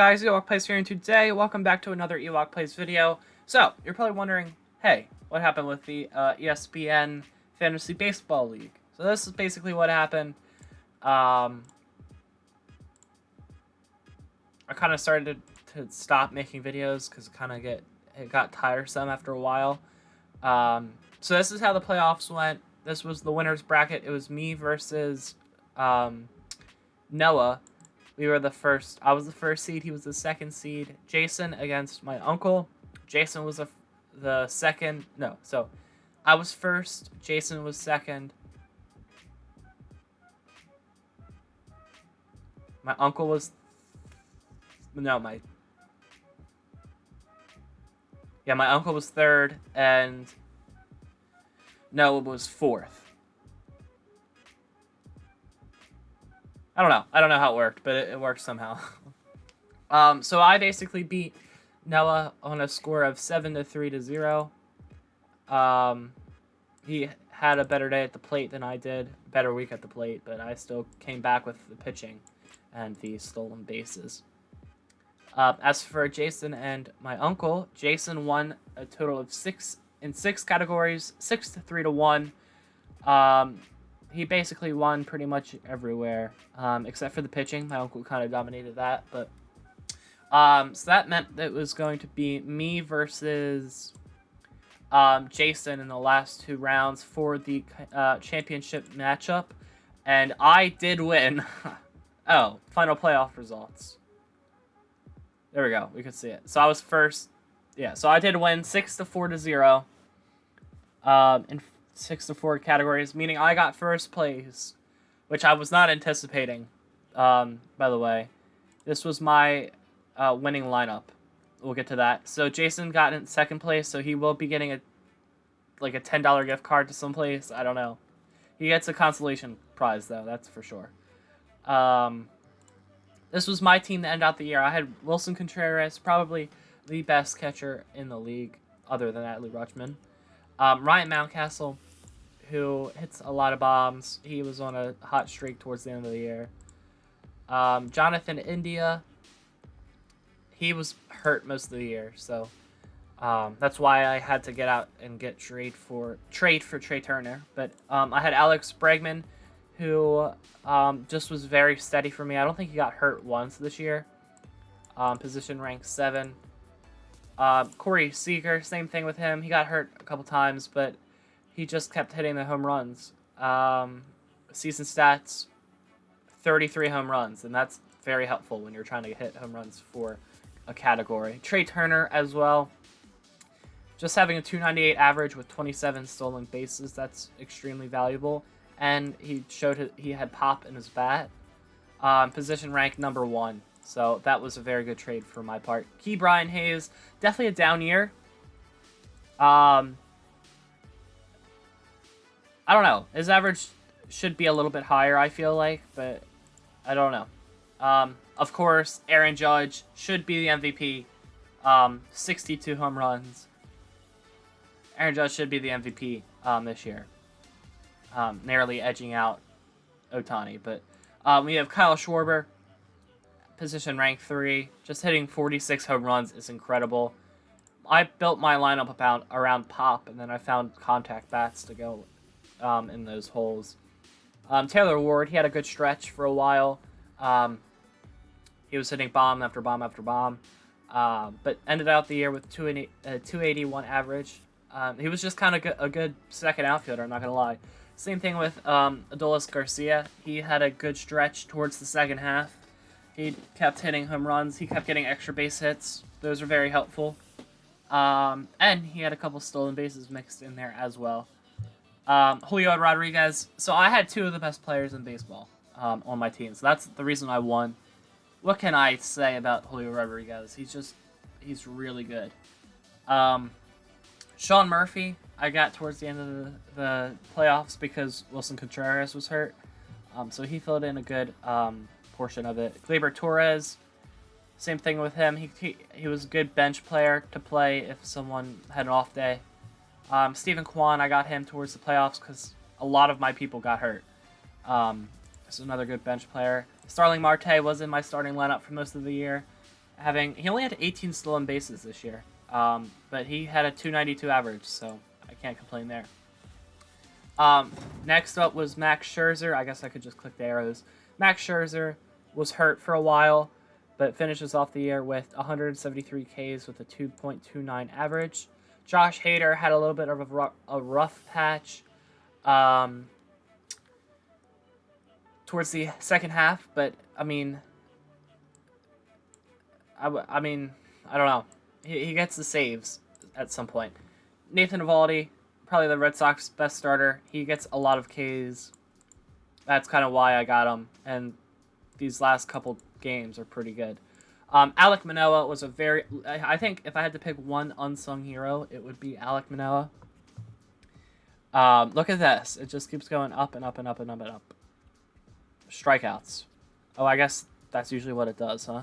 guys, Ewok Plays here, and today, welcome back to another Ewok Plays video. So, you're probably wondering, hey, what happened with the ESPN Fantasy Baseball League? So this is basically what happened. I kind of started to stop making videos because it got tiresome after a while. So this is how the playoffs went. This was the winner's bracket. It was me versus Noah. We were the first. I was the first seed. He was the second seed. Jason against my uncle. Jason was the second. No, so I was first. Jason was second. My uncle was. No, my uncle was third, and Noah was fourth. I don't know how it worked, but it worked somehow. So I basically beat Noah on a score of 7-3-0. He had a better day at the plate than I did, better week at the plate, but I still came back with the pitching and the stolen bases. As for Jason and my uncle, Jason won a total of six categories, 6-3-1. He basically won pretty much everywhere, except for the pitching. My uncle kind of dominated that, but so that meant that it was going to be me versus Jason in the last two rounds for the championship matchup, and I did win. Oh, final playoff results. There we go. We could see it. So I was first. Yeah, so I did win 6-4-0. In 6-4 categories, meaning I got first place, which I was not anticipating. By the way, this was my winning lineup. We'll get to that. So Jason got in second place, so he will be getting a $10 gift card to someplace. I don't know. He gets a consolation prize though, that's for sure. This was my team to end out the year. I had Wilson Contreras, probably the best catcher in the league, other than Adley Rutschman. Ryan Mountcastle, who hits a lot of bombs. He was on a hot streak towards the end of the year. Jonathan India, he was hurt most of the year, so that's why I had to get out and get trade for Trey Turner. But I had Alex Bregman, who just was very steady for me. I don't think he got hurt once this year. Position rank 7. Corey Seeger, same thing with him. He got hurt a couple times, but he just kept hitting the home runs. Season stats, 33 home runs, and that's very helpful when you're trying to hit home runs for a category. Trey Turner as well. Just having a 298 average with 27 stolen bases, that's extremely valuable. And he showed he had pop in his bat. Position rank number 1. So that was a very good trade for my part. Key Brian Hayes, definitely a down year. I don't know. His average should be a little bit higher, I feel like, but I don't know. Of course, Aaron Judge should be the MVP. 62 home runs. Aaron Judge should be the MVP this year. Narrowly edging out Ohtani. But we have Kyle Schwarber, position rank 3. Just hitting 46 home runs is incredible. I built my lineup around pop, and then I found contact bats to go in those holes. Taylor Ward, he had a good stretch for a while. He was hitting bomb after bomb after bomb, but ended out the year with 281 average. He was just kind of a good second outfielder, I'm not going to lie. Same thing with Adolis Garcia. He had a good stretch towards the second half. He kept hitting home runs. He kept getting extra base hits. Those are very helpful. And he had a couple stolen bases mixed in there as well. Julio Rodriguez. So I had 2 of the best players in baseball on my team. So that's the reason I won. What can I say about Julio Rodriguez? He's really good. Sean Murphy, I got towards the end of the playoffs because Wilson Contreras was hurt. So he filled in a good portion of it. Gleyber Torres, same thing with him. He was a good bench player to play if someone had an off day. Stephen Kwan, I got him towards the playoffs because a lot of my people got hurt. This is another good bench player. Starling Marte was in my starting lineup for most of the year. he only had 18 stolen bases this year, but he had a 292 average, so I can't complain there. Next up was Max Scherzer. I guess I could just click the arrows. Max Scherzer was hurt for a while, but finishes off the year with 173 Ks with a 2.29 average. Josh Hader had a little bit of a rough patch towards the second half, but I mean, I don't know. He gets the saves at some point. Nathan Eovaldi, probably the Red Sox best starter. He gets a lot of Ks. That's kind of why I got him, and these last couple games are pretty good. Alec Manoa was I think if I had to pick one unsung hero, it would be Alec Manoa. Look at this. It just keeps going up and up and up and up and up. Strikeouts. Oh, I guess that's usually what it does, huh?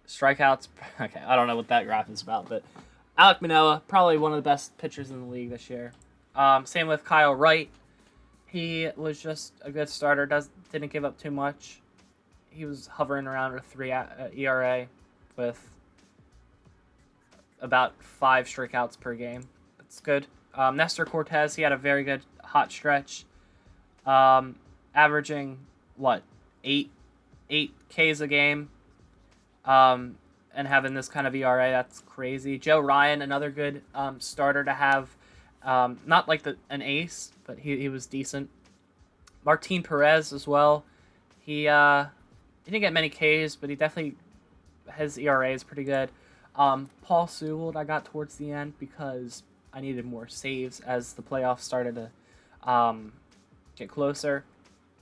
Strikeouts. Okay, I don't know what that graph is about, but Alec Manoa, probably one of the best pitchers in the league this year. Same with Kyle Wright. He was just a good starter. Didn't give up too much. He was hovering around a 3 ERA with about 5 strikeouts per game. It's good. Nestor Cortez, he had a very good hot stretch. Averaging, 8 Ks a game. And having this kind of ERA, that's crazy. Joe Ryan, another good starter to have. Not like an ace, but he was decent. Martin Perez as well. He didn't get many Ks, but he definitely, his ERA is pretty good. Paul Sewald I got towards the end because I needed more saves as the playoffs started to get closer.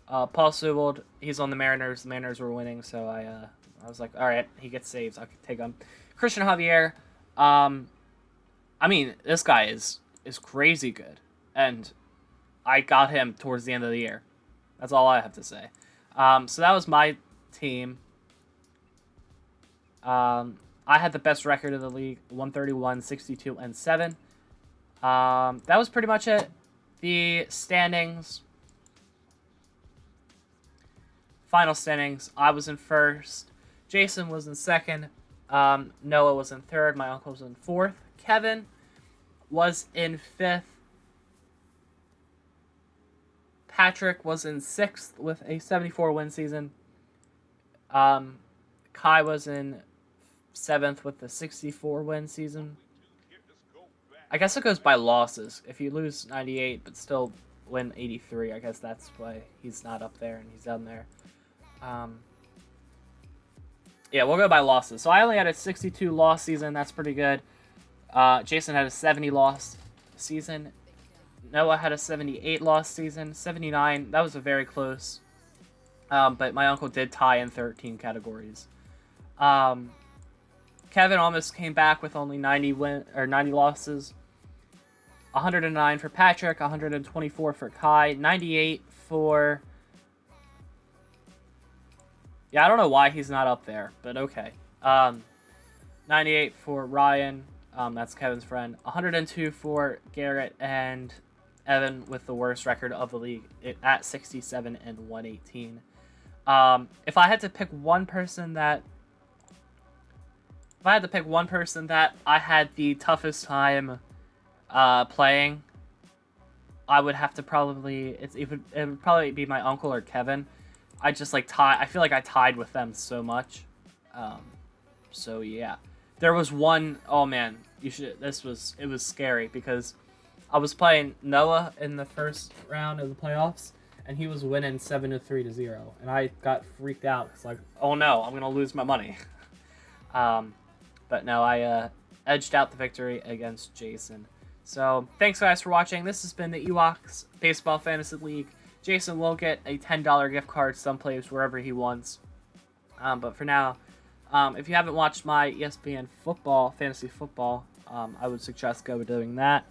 Paul Sewald, he's on the Mariners. The Mariners were winning, so I was like, all right, he gets saves. I can take him. Christian Javier, I mean, this guy is crazy good, and I got him towards the end of the year. That's all I have to say. So that was my team. I had the best record of the league, 131, 62, and 7. That was pretty much it. The standings. Final standings. I was in first. Jason was in second. Noah was in third. My uncle was in fourth. Kevin was in fifth. Patrick was in sixth with a 74-win season. Kai was in seventh with a 64-win season. I guess it goes by losses. If you lose 98 but still win 83, I guess that's why he's not up there and he's down there. Yeah, we'll go by losses. So I only had a 62-loss season. That's pretty good. Jason had a 70-loss season. Noah had a 78-loss season. 79, that was a very close. But my uncle did tie in 13 categories. Kevin almost came back with only 90 losses. 109 for Patrick, 124 for Kai, 98 for... Yeah, I don't know why he's not up there, but okay. 98 for Ryan, that's Kevin's friend. 102 for Garrett, and Evan with the worst record of the league at 67 and 118. If I had to pick one person that I had the toughest time playing, I would have to it would probably be my uncle or Kevin. I just I feel like I tied with them so much. So yeah. There was one, oh man, it was scary because I was playing Noah in the first round of the playoffs and he was winning 7-3-0 and I got freaked out. It's like, oh no, I'm going to lose my money. But no, I edged out the victory against Jason. So thanks guys for watching. This has been the Ewoks Baseball Fantasy League. Jason will get a $10 gift card someplace wherever he wants. But for now, if you haven't watched my ESPN football, fantasy football, I would suggest doing that.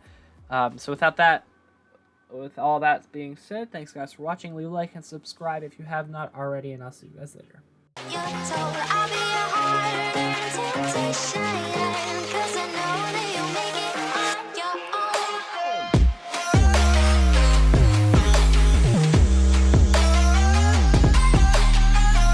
So with all that being said, thanks guys for watching. Leave a like and subscribe if you have not already, and I'll see you guys later.